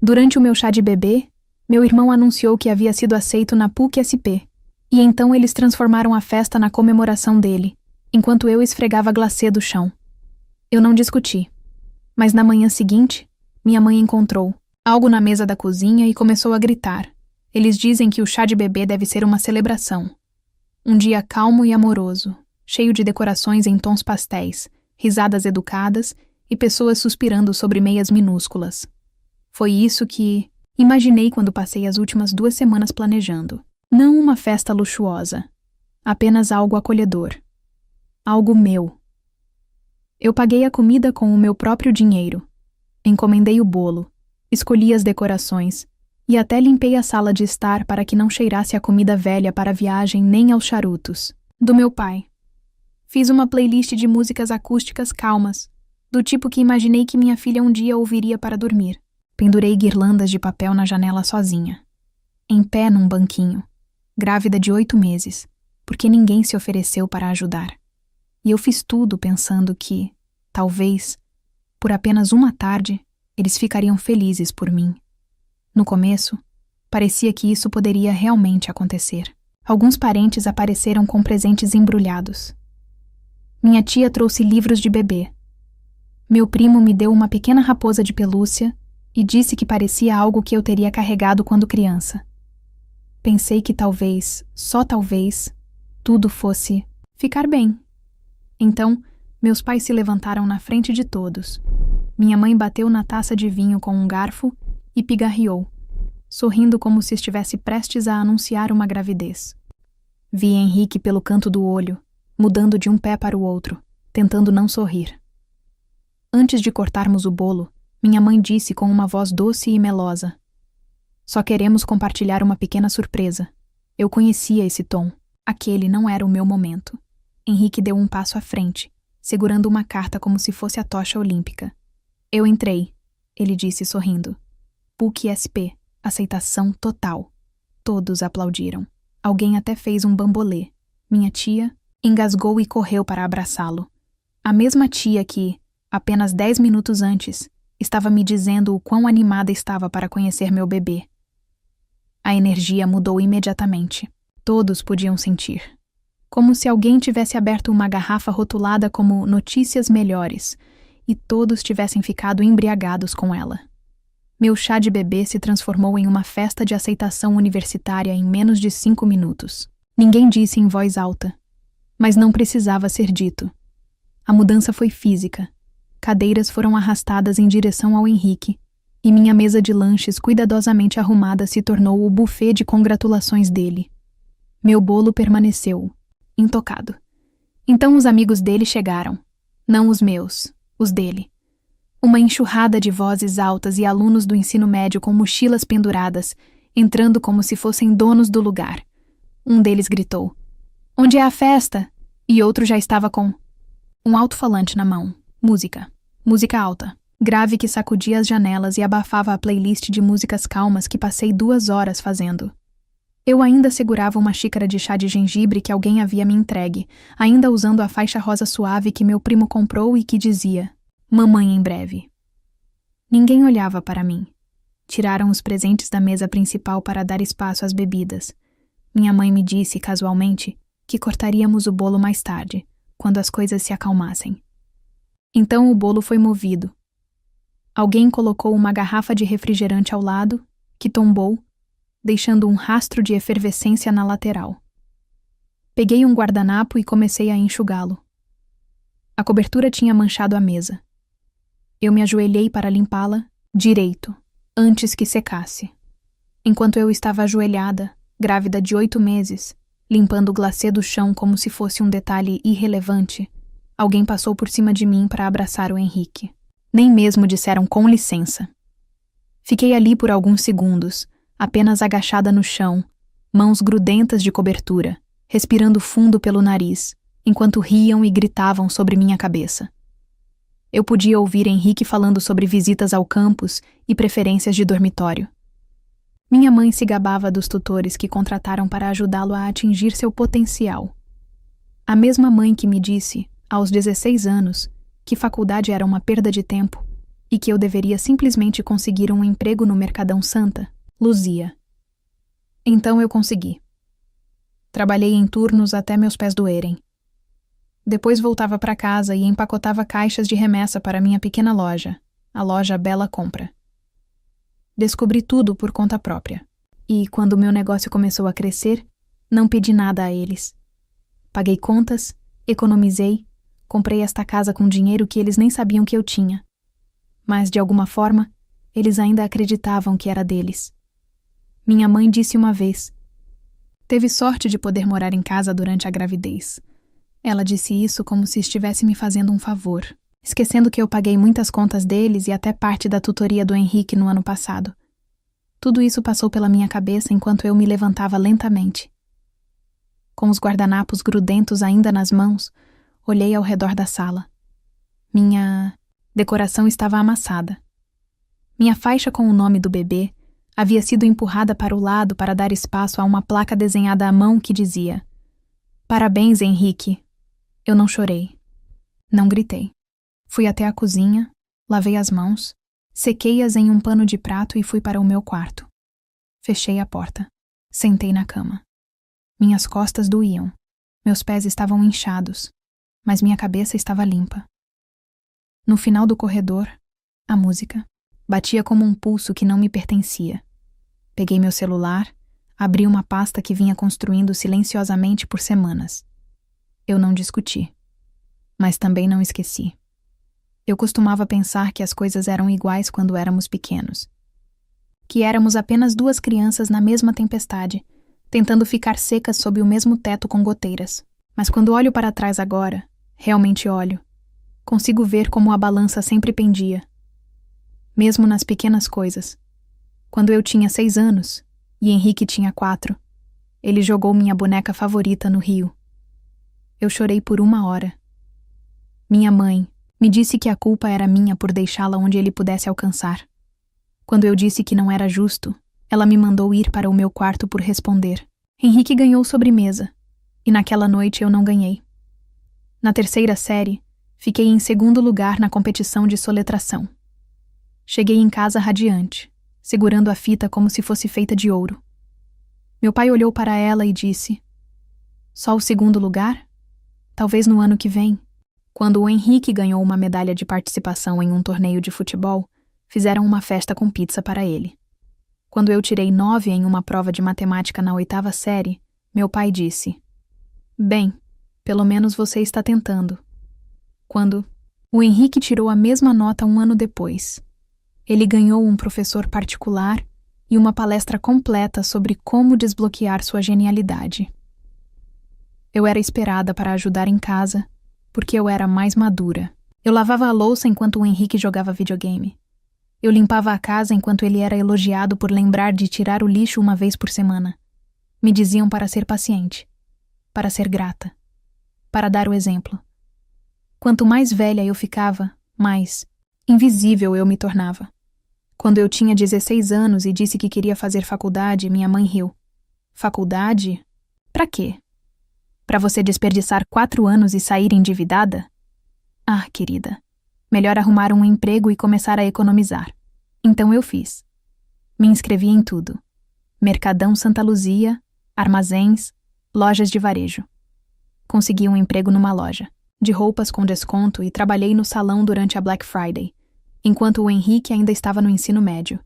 Durante o meu chá de bebê, meu irmão anunciou que havia sido aceito na PUC-SP, e então eles transformaram a festa na comemoração dele, enquanto eu esfregava glacê do chão. Eu não discuti, mas na manhã seguinte, minha mãe encontrou algo na mesa da cozinha e começou a gritar. Eles dizem que o chá de bebê deve ser uma celebração. Um dia calmo e amoroso, cheio de decorações em tons pastéis, risadas educadas e pessoas suspirando sobre meias minúsculas. Foi isso que imaginei quando passei as últimas 2 semanas planejando. Não uma festa luxuosa, apenas algo acolhedor. Algo meu. Eu paguei a comida com o meu próprio dinheiro. Encomendei o bolo, escolhi as decorações e até limpei a sala de estar para que não cheirasse a comida velha para a viagem nem aos charutos. Do meu pai. Fiz uma playlist de músicas acústicas calmas, do tipo que imaginei que minha filha um dia ouviria para dormir. Pendurei guirlandas de papel na janela sozinha, em pé num banquinho, grávida de 8 meses, porque ninguém se ofereceu para ajudar. E eu fiz tudo pensando que, talvez, por apenas uma tarde, eles ficariam felizes por mim. No começo, parecia que isso poderia realmente acontecer. Alguns parentes apareceram com presentes embrulhados. Minha tia trouxe livros de bebê. Meu primo me deu uma pequena raposa de pelúcia e disse que parecia algo que eu teria carregado quando criança. Pensei que talvez, só talvez, tudo fosse ficar bem. Então, meus pais se levantaram na frente de todos. Minha mãe bateu na taça de vinho com um garfo e pigarreou, sorrindo como se estivesse prestes a anunciar uma gravidez. Vi Henrique pelo canto do olho, mudando de um pé para o outro, tentando não sorrir. Antes de cortarmos o bolo, minha mãe disse com uma voz doce e melosa: "Só queremos compartilhar uma pequena surpresa." Eu conhecia esse tom. Aquele não era o meu momento. Henrique deu um passo à frente, segurando uma carta como se fosse a tocha olímpica. "Eu entrei", ele disse sorrindo. PUC-SP, aceitação total. Todos aplaudiram. Alguém até fez um bambolê. Minha tia engasgou e correu para abraçá-lo. A mesma tia que, apenas 10 minutos antes, estava me dizendo o quão animada estava para conhecer meu bebê. A energia mudou imediatamente. Todos podiam sentir. Como se alguém tivesse aberto uma garrafa rotulada como Notícias Melhores, e todos tivessem ficado embriagados com ela. Meu chá de bebê se transformou em uma festa de aceitação universitária em menos de 5 minutos. Ninguém disse em voz alta, mas não precisava ser dito. A mudança foi física. Cadeiras foram arrastadas em direção ao Henrique, e minha mesa de lanches cuidadosamente arrumada se tornou o buffet de congratulações dele. Meu bolo permaneceu, intocado. Então os amigos dele chegaram. Não os meus, os dele. Uma enxurrada de vozes altas e alunos do ensino médio com mochilas penduradas, entrando como se fossem donos do lugar. Um deles gritou: "Onde é a festa?" E outro já estava com um alto-falante na mão. Música alta, grave que sacudia as janelas e abafava a playlist de músicas calmas que passei 2 horas fazendo. Eu ainda segurava uma xícara de chá de gengibre que alguém havia me entregue, ainda usando a faixa rosa suave que meu primo comprou e que dizia: "Mamãe em breve." Ninguém olhava para mim. Tiraram os presentes da mesa principal para dar espaço às bebidas. Minha mãe me disse, casualmente, que cortaríamos o bolo mais tarde, quando as coisas se acalmassem. Então o bolo foi movido. Alguém colocou uma garrafa de refrigerante ao lado, que tombou, deixando um rastro de efervescência na lateral. Peguei um guardanapo e comecei a enxugá-lo. A cobertura tinha manchado a mesa. Eu me ajoelhei para limpá-la direito, antes que secasse. Enquanto eu estava ajoelhada, grávida de 8 meses, limpando o glacê do chão como se fosse um detalhe irrelevante, alguém passou por cima de mim para abraçar o Henrique. Nem mesmo disseram com licença. Fiquei ali por alguns segundos, apenas agachada no chão, mãos grudentas de cobertura, respirando fundo pelo nariz, enquanto riam e gritavam sobre minha cabeça. Eu podia ouvir Henrique falando sobre visitas ao campus e preferências de dormitório. Minha mãe se gabava dos tutores que contrataram para ajudá-lo a atingir seu potencial. A mesma mãe que me disse, aos 16 anos, que faculdade era uma perda de tempo e que eu deveria simplesmente conseguir um emprego no Mercadão Santa, Luzia. Então eu consegui. Trabalhei em turnos até meus pés doerem. Depois voltava para casa e empacotava caixas de remessa para minha pequena loja, a loja Bela Compra. Descobri tudo por conta própria. E, quando meu negócio começou a crescer, não pedi nada a eles. Paguei contas, economizei, comprei esta casa com dinheiro que eles nem sabiam que eu tinha. Mas, de alguma forma, eles ainda acreditavam que era deles. Minha mãe disse uma vez: teve sorte de poder morar em casa durante a gravidez. Ela disse isso como se estivesse me fazendo um favor, esquecendo que eu paguei muitas contas deles e até parte da tutoria do Henrique no ano passado. Tudo isso passou pela minha cabeça enquanto eu me levantava lentamente. Com os guardanapos grudentos ainda nas mãos, olhei ao redor da sala. Minha decoração estava amassada. Minha faixa com o nome do bebê havia sido empurrada para o lado para dar espaço a uma placa desenhada à mão que dizia: "Parabéns, Henrique." Eu não chorei. Não gritei. Fui até a cozinha, lavei as mãos, sequei-as em um pano de prato e fui para o meu quarto. Fechei a porta. Sentei na cama. Minhas costas doíam. Meus pés estavam inchados, mas minha cabeça estava limpa. No final do corredor, a música batia como um pulso que não me pertencia. Peguei meu celular, abri uma pasta que vinha construindo silenciosamente por semanas. Eu não discuti, mas também não esqueci. Eu costumava pensar que as coisas eram iguais quando éramos pequenos. Que éramos apenas duas crianças na mesma tempestade, tentando ficar secas sob o mesmo teto com goteiras. Mas quando olho para trás agora, realmente olho, consigo ver como a balança sempre pendia. Mesmo nas pequenas coisas. Quando eu tinha 6 anos, e Henrique tinha 4, ele jogou minha boneca favorita no rio. Eu chorei por 1 hora. Minha mãe me disse que a culpa era minha por deixá-la onde ele pudesse alcançar. Quando eu disse que não era justo, ela me mandou ir para o meu quarto por responder: Henrique ganhou sobremesa, e naquela noite eu não ganhei. Na 3ª série, fiquei em 2º lugar na competição de soletração. Cheguei em casa radiante, segurando a fita como se fosse feita de ouro. Meu pai olhou para ela e disse: "Só o 2º lugar? Talvez no ano que vem." Quando o Henrique ganhou uma medalha de participação em um torneio de futebol, fizeram uma festa com pizza para ele. Quando eu tirei 9 em uma prova de matemática na 8ª série, meu pai disse: "Bem, pelo menos você está tentando." Quando o Henrique tirou a mesma nota 1 ano depois, ele ganhou um professor particular e uma palestra completa sobre como desbloquear sua genialidade. Eu era esperada para ajudar em casa, porque eu era mais madura. Eu lavava a louça enquanto o Henrique jogava videogame. Eu limpava a casa enquanto ele era elogiado por lembrar de tirar o lixo 1 vez por semana. Me diziam para ser paciente, para ser grata, para dar o exemplo. Quanto mais velha eu ficava, mais invisível eu me tornava. Quando eu tinha 16 anos e disse que queria fazer faculdade, minha mãe riu. Faculdade? Pra quê? Pra você desperdiçar 4 anos e sair endividada? Ah, querida, melhor arrumar um emprego e começar a economizar. Então eu fiz. Me inscrevi em tudo. Mercadão Santa Luzia, armazéns, lojas de varejo. Consegui um emprego numa loja de roupas com desconto e trabalhei no salão durante a Black Friday, enquanto o Henrique ainda estava no ensino médio.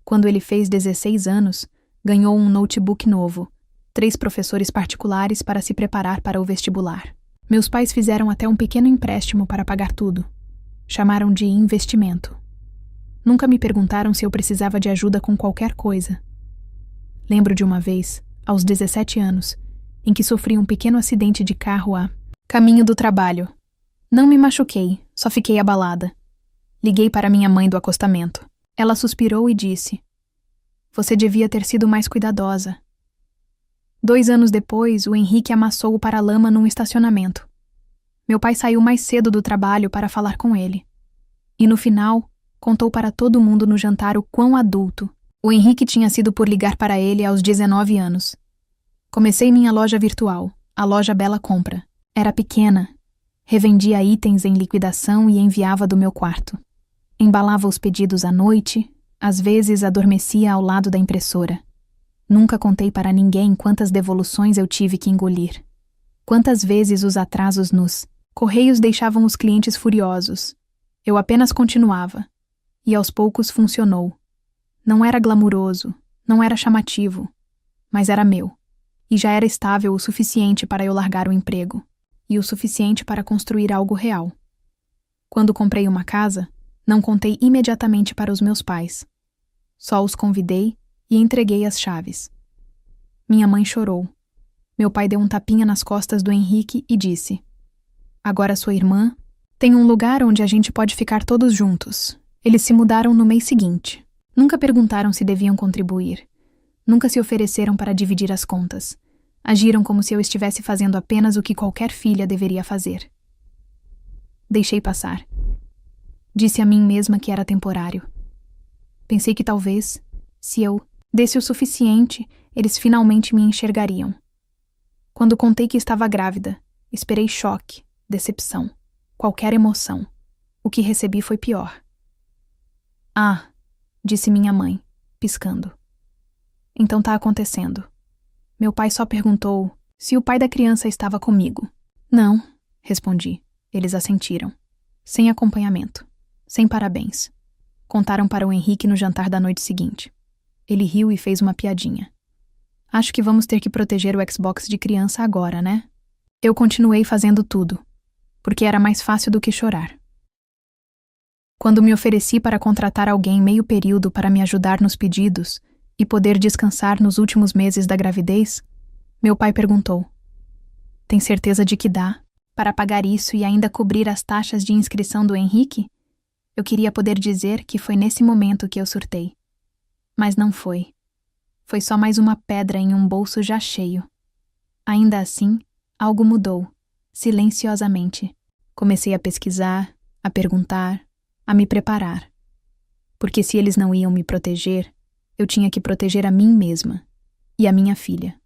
Quando ele fez 16 anos, ganhou um notebook novo, 3 professores particulares para se preparar para o vestibular. Meus pais fizeram até um pequeno empréstimo para pagar tudo. Chamaram de investimento. Nunca me perguntaram se eu precisava de ajuda com qualquer coisa. Lembro de uma vez, aos 17 anos, em que sofri um pequeno acidente de carro a caminho do trabalho. Não me machuquei, só fiquei abalada. Liguei para minha mãe do acostamento. Ela suspirou e disse: "Você devia ter sido mais cuidadosa." 2 anos depois, o Henrique amassou o para-lama num estacionamento. Meu pai saiu mais cedo do trabalho para falar com ele. E no final, contou para todo mundo no jantar o quão adulto o Henrique tinha sido por ligar para ele aos 19 anos. Comecei minha loja virtual, a loja Bela Compra. Era pequena. Revendia itens em liquidação e enviava do meu quarto. Embalava os pedidos à noite, às vezes adormecia ao lado da impressora. Nunca contei para ninguém quantas devoluções eu tive que engolir. Quantas vezes os atrasos nos correios deixavam os clientes furiosos. Eu apenas continuava. E aos poucos funcionou. Não era glamuroso, não era chamativo, mas era meu. E já era estável o suficiente para eu largar o emprego. E o suficiente para construir algo real. Quando comprei uma casa, não contei imediatamente para os meus pais. Só os convidei e entreguei as chaves. Minha mãe chorou. Meu pai deu um tapinha nas costas do Henrique e disse: "Agora sua irmã tem um lugar onde a gente pode ficar todos juntos." Eles se mudaram no mês seguinte. Nunca perguntaram se deviam contribuir. Nunca se ofereceram para dividir as contas. Agiram como se eu estivesse fazendo apenas o que qualquer filha deveria fazer. Deixei passar. Disse a mim mesma que era temporário. Pensei que talvez, se eu desse o suficiente, eles finalmente me enxergariam. Quando contei que estava grávida, esperei choque, decepção, qualquer emoção. O que recebi foi pior. "Ah", disse minha mãe, piscando. "Então tá acontecendo." Meu pai só perguntou se o pai da criança estava comigo. "Não", respondi. Eles assentiram. Sem acompanhamento. Sem parabéns. Contaram para o Henrique no jantar da noite seguinte. Ele riu e fez uma piadinha. "Acho que vamos ter que proteger o Xbox de criança agora, né?" Eu continuei fazendo tudo, porque era mais fácil do que chorar. Quando me ofereci para contratar alguém meio período para me ajudar nos pedidos e poder descansar nos últimos meses da gravidez, meu pai perguntou: "Tem certeza de que dá para pagar isso e ainda cobrir as taxas de inscrição do Henrique?" Eu queria poder dizer que foi nesse momento que eu surtei. Mas não foi. Foi só mais uma pedra em um bolso já cheio. Ainda assim, algo mudou, silenciosamente. Comecei a pesquisar, a perguntar, a me preparar. Porque se eles não iam me proteger, eu tinha que proteger a mim mesma e a minha filha.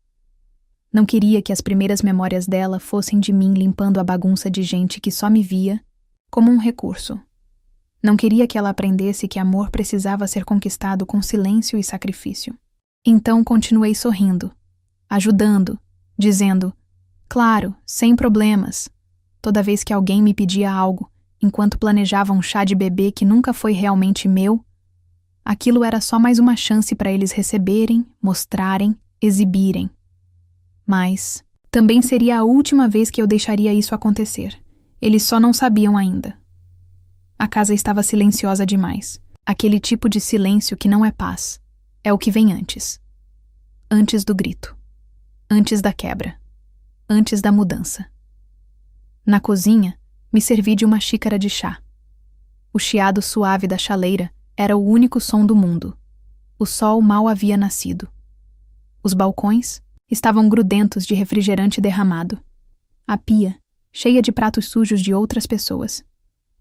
Não queria que as primeiras memórias dela fossem de mim limpando a bagunça de gente que só me via como um recurso. Não queria que ela aprendesse que amor precisava ser conquistado com silêncio e sacrifício. Então continuei sorrindo, ajudando, dizendo: "Claro, sem problemas." Toda vez que alguém me pedia algo, enquanto planejava um chá de bebê que nunca foi realmente meu, aquilo era só mais uma chance para eles receberem, mostrarem, exibirem. Mas também seria a última vez que eu deixaria isso acontecer. Eles só não sabiam ainda. A casa estava silenciosa demais. Aquele tipo de silêncio que não é paz. É o que vem antes. Antes do grito. Antes da quebra. Antes da mudança. Na cozinha, me servi de uma xícara de chá. O chiado suave da chaleira era o único som do mundo. O sol mal havia nascido. Os balcões estavam grudentos de refrigerante derramado. A pia, cheia de pratos sujos de outras pessoas.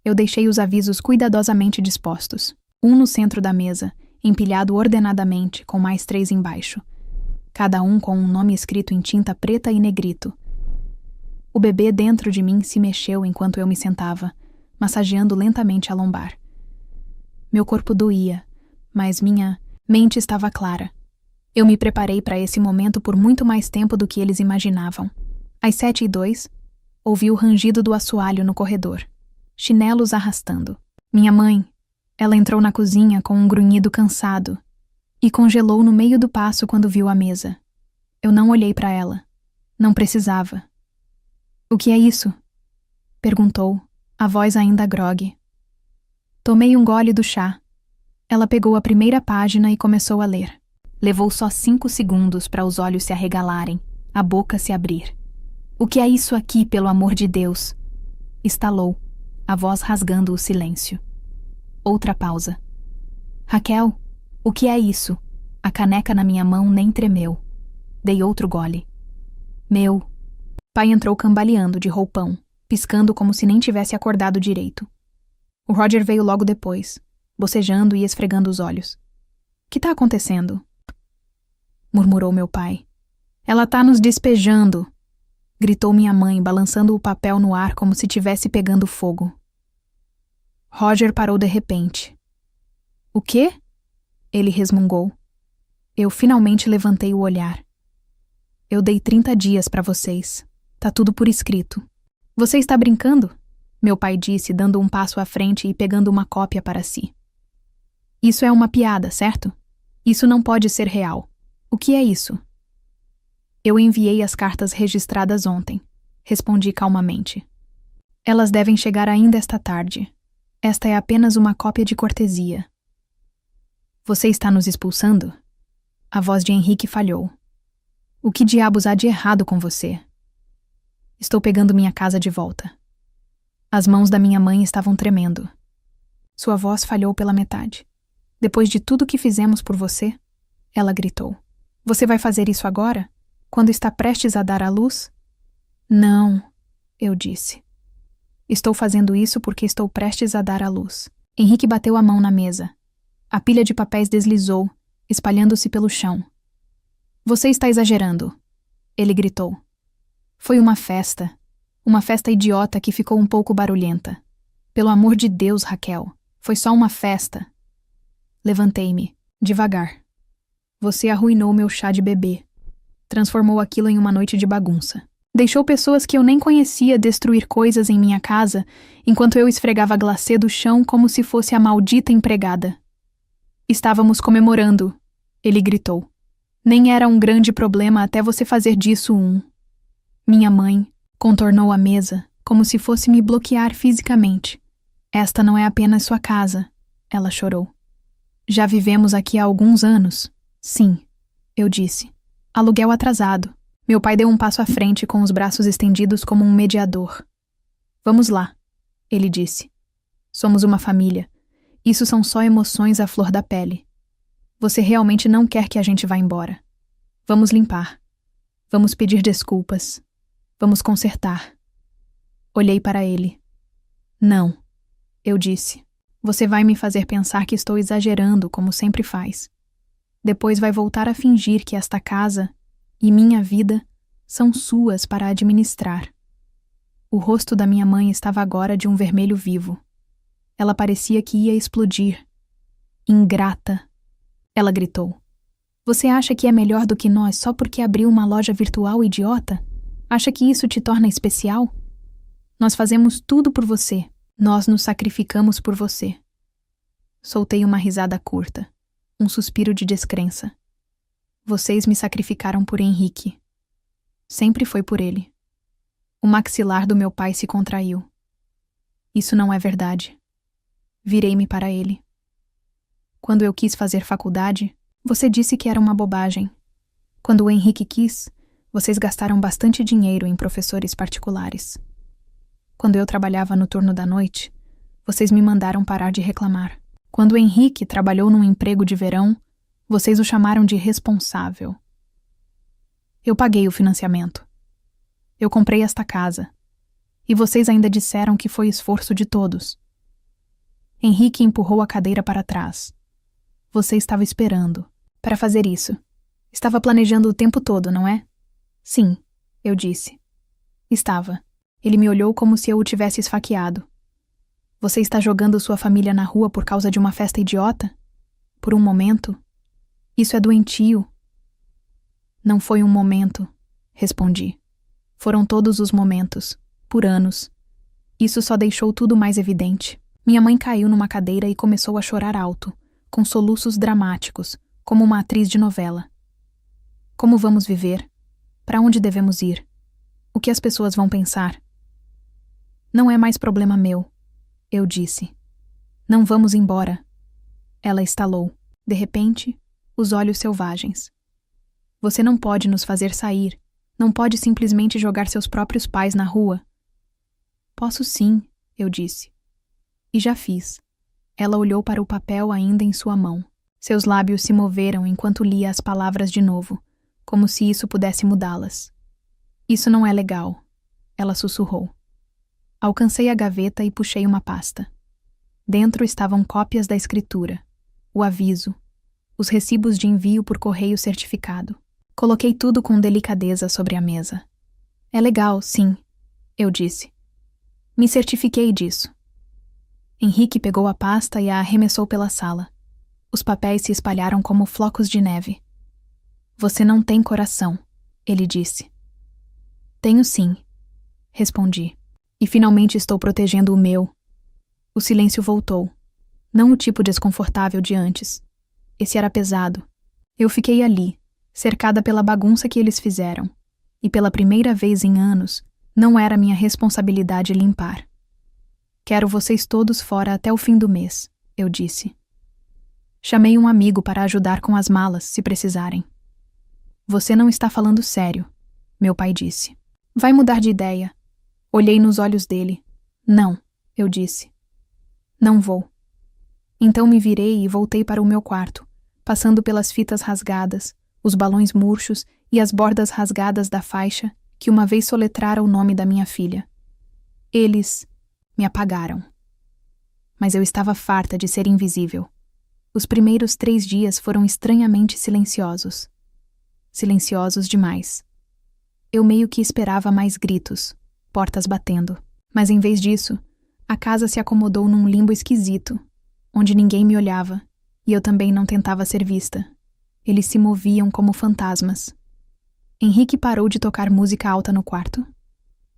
Eu deixei os avisos cuidadosamente dispostos. Um no centro da mesa, empilhado ordenadamente, com mais 3 embaixo. Cada um com um nome escrito em tinta preta e negrito. O bebê dentro de mim se mexeu enquanto eu me sentava, massageando lentamente a lombar. Meu corpo doía, mas minha mente estava clara. Eu me preparei para esse momento por muito mais tempo do que eles imaginavam. Às 7h02, ouvi o rangido do assoalho no corredor. Chinelos arrastando. Minha mãe, ela entrou na cozinha com um grunhido cansado e congelou no meio do passo quando viu a mesa. Eu não olhei para ela. Não precisava. "O que é isso?" perguntou, a voz ainda grogue. Tomei um gole do chá. Ela pegou a primeira página e começou a ler. Levou só 5 segundos para os olhos se arregalarem, a boca se abrir. "O que é isso aqui, pelo amor de Deus?" Estalou, a voz rasgando o silêncio. Outra pausa. "Raquel, o que é isso?" A caneca na minha mão nem tremeu. Dei outro gole. "Meu." Pai entrou cambaleando de roupão, piscando como se nem tivesse acordado direito. O Roger veio logo depois, bocejando e esfregando os olhos. "O que tá acontecendo?" murmurou meu pai. "Ela tá nos despejando!" gritou minha mãe, balançando o papel no ar como se tivesse pegando fogo. Roger parou de repente. O quê? Ele resmungou. Eu finalmente levantei o olhar. Eu dei 30 dias para vocês. Tá tudo por escrito. Você está brincando? Meu pai disse, dando um passo à frente e pegando uma cópia para si. Isso é uma piada, certo? Isso não pode ser real. O que é isso? Eu enviei as cartas registradas ontem. Respondi calmamente. Elas devem chegar ainda esta tarde. Esta é apenas uma cópia de cortesia. Você está nos expulsando? A voz de Henrique falhou. O que diabos há de errado com você? Estou pegando minha casa de volta. As mãos da minha mãe estavam tremendo. Sua voz falhou pela metade. Depois de tudo que fizemos por você, ela gritou. Você vai fazer isso agora? Quando está prestes a dar à luz? Não, eu disse. Estou fazendo isso porque estou prestes a dar à luz. Henrique bateu a mão na mesa. A pilha de papéis deslizou, espalhando-se pelo chão. Você está exagerando, ele gritou. Foi uma festa idiota que ficou um pouco barulhenta. Pelo amor de Deus, Raquel, foi só uma festa. Levantei-me, devagar. Você arruinou meu chá de bebê. Transformou aquilo em uma noite de bagunça. Deixou pessoas que eu nem conhecia destruir coisas em minha casa, enquanto eu esfregava glacê do chão como se fosse a maldita empregada. Estávamos comemorando, ele gritou. Nem era um grande problema até você fazer disso um. Minha mãe contornou a mesa como se fosse me bloquear fisicamente. Esta não é apenas sua casa, ela chorou. Já vivemos aqui há alguns anos. Sim, eu disse. Aluguel atrasado. Meu pai deu um passo à frente com os braços estendidos como um mediador. Vamos lá, ele disse. Somos uma família. Isso são só emoções à flor da pele. Você realmente não quer que a gente vá embora. Vamos limpar. Vamos pedir desculpas. Vamos consertar. Olhei para ele. Não, eu disse. Você vai me fazer pensar que estou exagerando, como sempre faz. Depois vai voltar a fingir que esta casa e minha vida são suas para administrar. O rosto da minha mãe estava agora de um vermelho vivo. Ela parecia que ia explodir. Ingrata, ela gritou. Você acha que é melhor do que nós só porque abriu uma loja virtual idiota? Acha que isso te torna especial? Nós fazemos tudo por você. Nós nos sacrificamos por você. Soltei uma risada curta, um suspiro de descrença. Vocês me sacrificaram por Henrique. Sempre foi por ele. O maxilar do meu pai se contraiu. Isso não é verdade. Virei-me para ele. Quando eu quis fazer faculdade, você disse que era uma bobagem. Quando o Henrique quis, vocês gastaram bastante dinheiro em professores particulares. Quando eu trabalhava no turno da noite, vocês me mandaram parar de reclamar. Quando o Henrique trabalhou num emprego de verão, vocês o chamaram de responsável. Eu paguei o financiamento. Eu comprei esta casa. E vocês ainda disseram que foi esforço de todos. Henrique empurrou a cadeira para trás. Você estava esperando para fazer isso. Estava planejando o tempo todo, não é? Sim, eu disse. Estava. Ele me olhou como se eu o tivesse esfaqueado. Você está jogando sua família na rua por causa de uma festa idiota? Por um momento? Isso é doentio. Não foi um momento, respondi. Foram todos os momentos, por anos. Isso só deixou tudo mais evidente. Minha mãe caiu numa cadeira e começou a chorar alto, com soluços dramáticos, como uma atriz de novela. Como vamos viver? Para onde devemos ir? O que as pessoas vão pensar? Não é mais problema meu, eu disse. Não vamos embora. Ela estalou, de repente, os olhos selvagens. Você não pode nos fazer sair. Não pode simplesmente jogar seus próprios pais na rua. Posso sim, eu disse. E já fiz. Ela olhou para o papel ainda em sua mão. Seus lábios se moveram enquanto lia as palavras de novo, como se isso pudesse mudá-las. Isso não é legal, ela sussurrou. Alcancei a gaveta e puxei uma pasta. Dentro estavam cópias da escritura, o aviso, os recibos de envio por correio certificado. Coloquei tudo com delicadeza sobre a mesa. É legal, sim, eu disse. Me certifiquei disso. Henrique pegou a pasta e a arremessou pela sala. Os papéis se espalharam como flocos de neve. Você não tem coração, ele disse. Tenho sim, respondi. E finalmente estou protegendo o meu. O silêncio voltou. Não o tipo desconfortável de antes. Esse era pesado. Eu fiquei ali, cercada pela bagunça que eles fizeram. E pela primeira vez em anos, não era minha responsabilidade limpar. Quero vocês todos fora até o fim do mês, eu disse. Chamei um amigo para ajudar com as malas, se precisarem. Você não está falando sério, meu pai disse. Vai mudar de ideia. Olhei nos olhos dele. Não, eu disse. Não vou. Então me virei e voltei para o meu quarto, passando pelas fitas rasgadas, os balões murchos e as bordas rasgadas da faixa que uma vez soletrara o nome da minha filha. Eles me apagaram. Mas eu estava farta de ser invisível. Os primeiros 3 dias foram estranhamente silenciosos. Silenciosos demais. Eu meio que esperava mais gritos, portas batendo. Mas em vez disso, a casa se acomodou num limbo esquisito, onde ninguém me olhava, e eu também não tentava ser vista. Eles se moviam como fantasmas. Henrique parou de tocar música alta no quarto.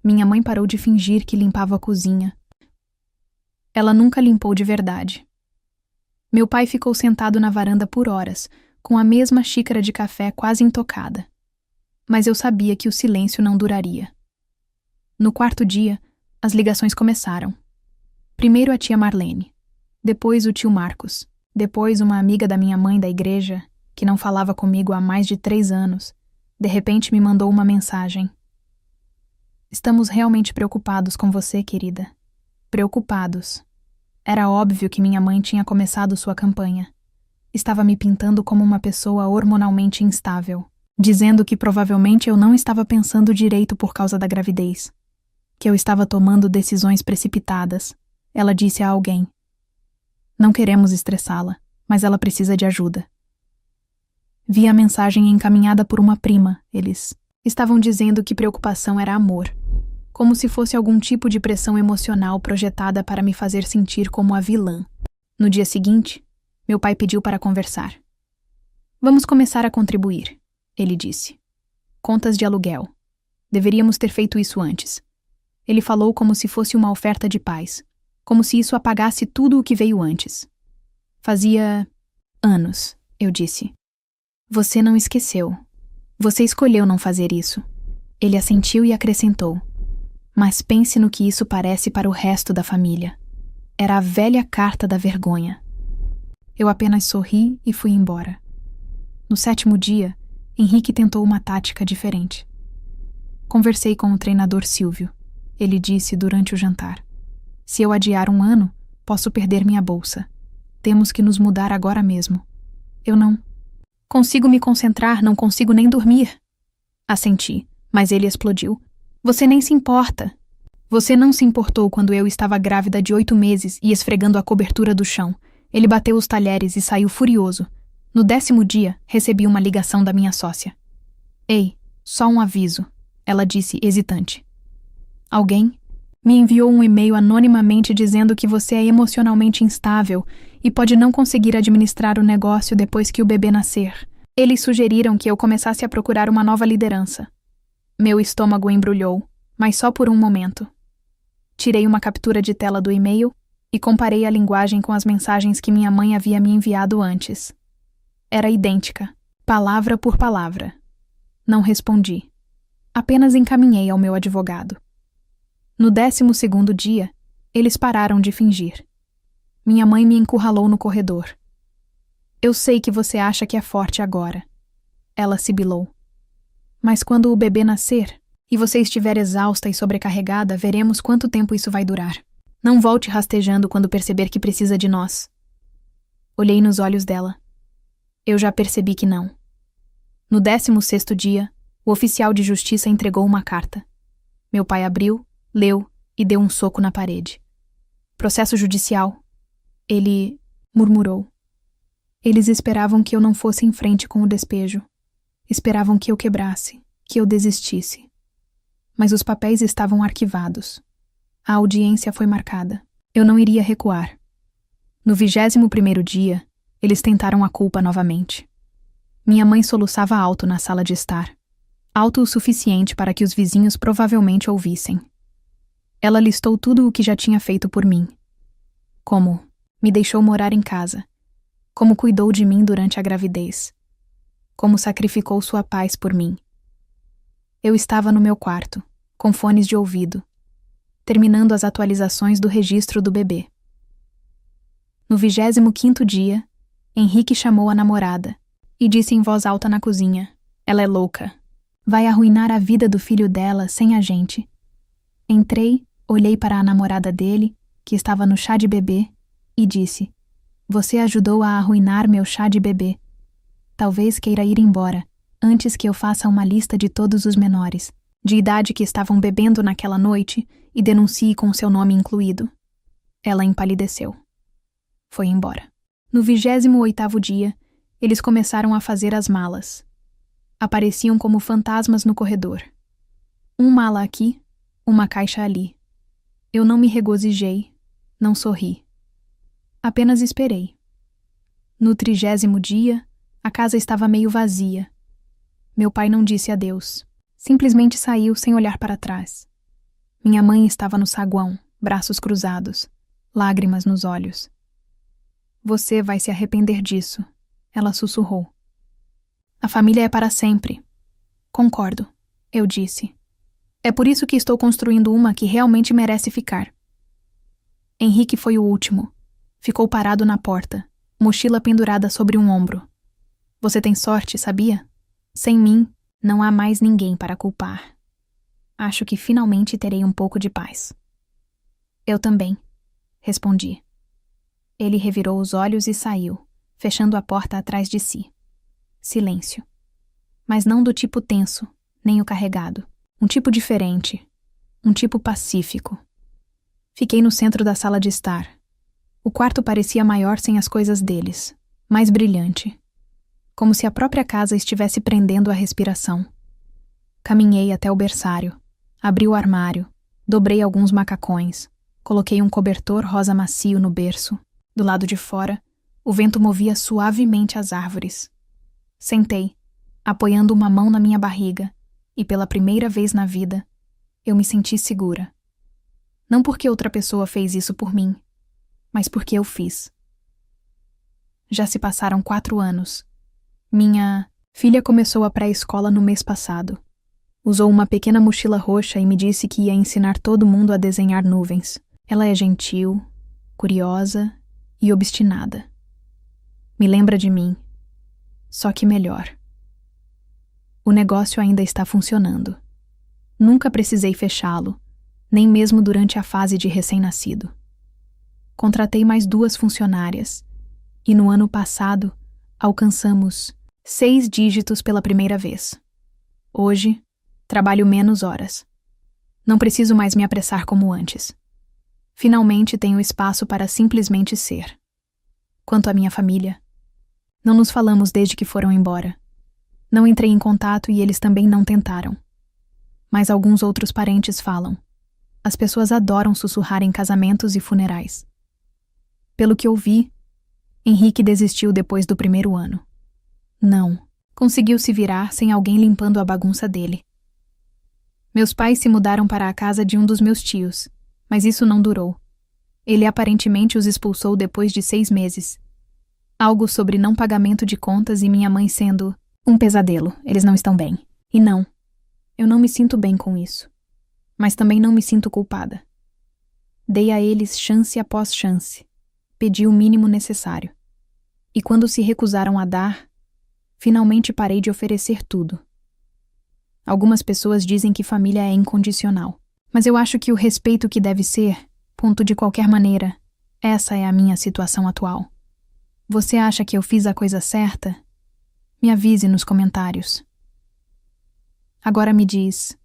Minha mãe parou de fingir que limpava a cozinha. Ela nunca limpou de verdade. Meu pai ficou sentado na varanda por horas, com a mesma xícara de café quase intocada. Mas eu sabia que o silêncio não duraria. No 4º dia, as ligações começaram. Primeiro a tia Marlene, depois o tio Marcos, depois uma amiga da minha mãe da igreja, que não falava comigo há mais de 3 anos, de repente me mandou uma mensagem. Estamos realmente preocupados com você, querida. Preocupados. Era óbvio que minha mãe tinha começado sua campanha. Estava me pintando como uma pessoa hormonalmente instável, dizendo que provavelmente eu não estava pensando direito por causa da gravidez, que eu estava tomando decisões precipitadas. Ela disse a alguém. Não queremos estressá-la, mas ela precisa de ajuda. Vi a mensagem encaminhada por uma prima. Eles estavam dizendo que preocupação era amor, como se fosse algum tipo de pressão emocional projetada para me fazer sentir como a vilã. No dia seguinte, meu pai pediu para conversar. Vamos começar a contribuir, ele disse. Contas de aluguel. Deveríamos ter feito isso antes. Ele falou como se fosse uma oferta de paz, como se isso apagasse tudo o que veio antes. Fazia anos, eu disse. Você não esqueceu. Você escolheu não fazer isso. Ele assentiu e acrescentou. Mas pense no que isso parece para o resto da família. Era a velha carta da vergonha. Eu apenas sorri e fui embora. No 7º dia, Henrique tentou uma tática diferente. Conversei com o treinador Silvio. Ele disse durante o jantar. Se eu adiar 1 ano, posso perder minha bolsa. Temos que nos mudar agora mesmo. Eu não consigo me concentrar, não consigo nem dormir. Assenti, mas ele explodiu. Você nem se importa. Você não se importou quando eu estava grávida de 8 meses e esfregando a cobertura do chão. Ele bateu os talheres e saiu furioso. No 10º dia, recebi uma ligação da minha sócia. Ei, só um aviso, ela disse hesitante. Alguém me enviou um e-mail anonimamente dizendo que você é emocionalmente instável e pode não conseguir administrar o negócio depois que o bebê nascer. Eles sugeriram que eu começasse a procurar uma nova liderança. Meu estômago embrulhou, mas só por um momento. Tirei uma captura de tela do e-mail e comparei a linguagem com as mensagens que minha mãe havia me enviado antes. Era idêntica, palavra por palavra. Não respondi. Apenas encaminhei ao meu advogado. No 12º dia, eles pararam de fingir. Minha mãe me encurralou no corredor. Eu sei que você acha que é forte agora. Ela sibilou. Mas quando o bebê nascer e você estiver exausta e sobrecarregada, veremos quanto tempo isso vai durar. Não volte rastejando quando perceber que precisa de nós. Olhei nos olhos dela. Eu já percebi que não. No 16º dia, o oficial de justiça entregou uma carta. Meu pai abriu, leu e deu um soco na parede. Processo judicial. Ele murmurou. Eles esperavam que eu não fosse em frente com o despejo. Esperavam que eu quebrasse, que eu desistisse. Mas os papéis estavam arquivados. A audiência foi marcada. Eu não iria recuar. No 21º dia, eles tentaram a culpa novamente. Minha mãe soluçava alto na sala de estar. Alto o suficiente para que os vizinhos provavelmente ouvissem. Ela listou tudo o que já tinha feito por mim. Como me deixou morar em casa. Como cuidou de mim durante a gravidez. Como sacrificou sua paz por mim. Eu estava no meu quarto, com fones de ouvido, terminando as atualizações do registro do bebê. No 25º dia, Henrique chamou a namorada e disse em voz alta na cozinha: "Ela é louca. Vai arruinar a vida do filho dela sem a gente." Entrei, olhei para a namorada dele, que estava no chá de bebê, e disse: "Você ajudou a arruinar meu chá de bebê. Talvez queira ir embora, antes que eu faça uma lista de todos os menores, de idade que estavam bebendo naquela noite, e denuncie com seu nome incluído." Ela empalideceu. Foi embora. No 28º dia, eles começaram a fazer as malas. Apareciam como fantasmas no corredor. Um mala aqui, uma caixa ali. Eu não me regozijei, não sorri. Apenas esperei. No 30º dia, a casa estava meio vazia. Meu pai não disse adeus. Simplesmente saiu sem olhar para trás. Minha mãe estava no saguão, braços cruzados, lágrimas nos olhos. "Você vai se arrepender disso", ela sussurrou. "A família é para sempre." "Concordo", eu disse. "É por isso que estou construindo uma que realmente merece ficar." Henrique foi o último. Ficou parado na porta, mochila pendurada sobre um ombro. "Você tem sorte, sabia? Sem mim, não há mais ninguém para culpar. Acho que finalmente terei um pouco de paz." "Eu também", respondi. Ele revirou os olhos e saiu, fechando a porta atrás de si. Silêncio. Mas não do tipo tenso, nem o carregado. Um tipo diferente. Um tipo pacífico. Fiquei no centro da sala de estar. O quarto parecia maior sem as coisas deles, mais brilhante. Como se a própria casa estivesse prendendo a respiração. Caminhei até o berçário. Abri o armário. Dobrei alguns macacões. Coloquei um cobertor rosa macio no berço. Do lado de fora, o vento movia suavemente as árvores. Sentei, apoiando uma mão na minha barriga, e pela primeira vez na vida, eu me senti segura. Não porque outra pessoa fez isso por mim, mas porque eu fiz. Já se passaram 4 anos. Minha filha começou a pré-escola no mês passado. Usou uma pequena mochila roxa e me disse que ia ensinar todo mundo a desenhar nuvens. Ela é gentil, curiosa e obstinada. Me lembra de mim, só que melhor. O negócio ainda está funcionando. Nunca precisei fechá-lo, nem mesmo durante a fase de recém-nascido. Contratei mais 2 funcionárias, e no ano passado alcançamos 6 dígitos pela primeira vez. Hoje, trabalho menos horas. Não preciso mais me apressar como antes. Finalmente tenho espaço para simplesmente ser. Quanto à minha família, não nos falamos desde que foram embora. Não entrei em contato e eles também não tentaram. Mas alguns outros parentes falam. As pessoas adoram sussurrar em casamentos e funerais. Pelo que ouvi, Henrique desistiu depois do primeiro ano. Não, conseguiu se virar sem alguém limpando a bagunça dele. Meus pais se mudaram para a casa de um dos meus tios, mas isso não durou. Ele aparentemente os expulsou depois de 6 meses. Algo sobre não pagamento de contas e minha mãe sendo um pesadelo, eles não estão bem. E não, eu não me sinto bem com isso. Mas também não me sinto culpada. Dei a eles chance após chance. Pedi o mínimo necessário. E quando se recusaram a dar, finalmente parei de oferecer tudo. Algumas pessoas dizem que família é incondicional. Mas eu acho que o respeito que deve ser, ponto de qualquer maneira, essa é a minha situação atual. Você acha que eu fiz a coisa certa? Me avise nos comentários. Agora me diz,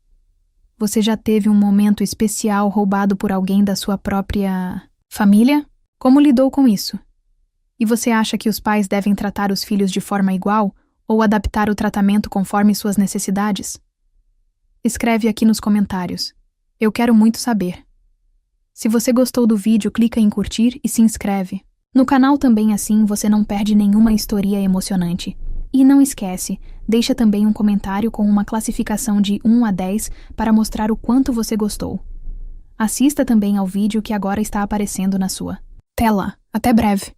você já teve um momento especial roubado por alguém da sua própria família? Como lidou com isso? E você acha que os pais devem tratar os filhos de forma igual ou adaptar o tratamento conforme suas necessidades? Escreve aqui nos comentários. Eu quero muito saber. Se você gostou do vídeo, clica em curtir e se inscreve. No canal também assim você não perde nenhuma história emocionante. E não esquece, deixa também um comentário com uma classificação de 1 a 10 para mostrar o quanto você gostou. Assista também ao vídeo que agora está aparecendo na sua tela. Até breve!